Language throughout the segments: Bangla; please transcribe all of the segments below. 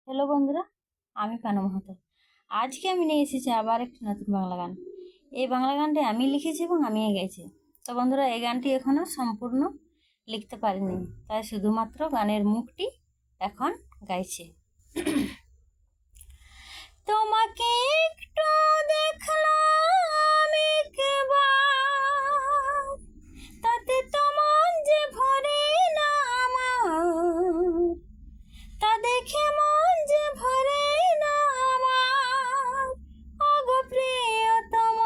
হ্যালো বন্ধুরা, আমি পানু মাহাতো। আজকে আমি নিয়ে এসেছি আবার একটি নতুন বাংলা গান। এই বাংলা গানটি আমি লিখেছি এবং আমি গেয়েছি। তো বন্ধুরা, এই গানটি এখনো সম্পূর্ণ লিখতে পারিনি, তাই শুধুমাত্র গানের মুখটি এখন গাইছে। তোমাকে একটু দেখলাম একবার, তাতে তোমার যে ভরে না আমার, তা দেখে মন যে ভরে না আমার। ওগো প্রিয়তম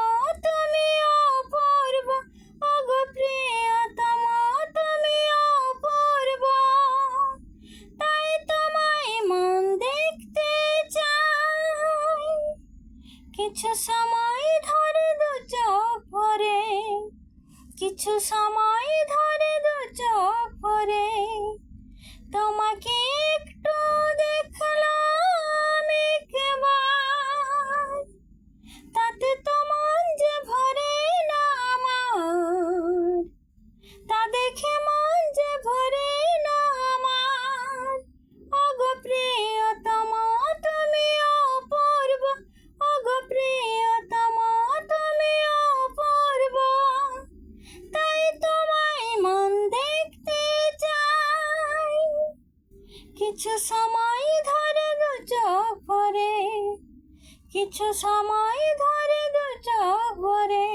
তুমি অপূর্ব, ওগো প্রিয়তম তুমি অপূর্ব, তাই তোমায় মন দেখতে চাই। কিছু সময় ধরে দু চোখ ভরে, কিছু সময় ধরে দু চোখ ভরে, তোমাকে একটু দেখলাম একবার, তাতে তোমার যে ভরে না আমার, তা দেখে মন যে ভরে না আমার। ওগো প্রিয়তম তুমি অপূর্ব, ওগো প্রিয়তম তুমি অপূর্ব, তাই তোমায় মন দেখতে চাই। কিছু সময় ধরে দু চোখ ভরে, কিছু সময় ধরে দু চোখ ভরে,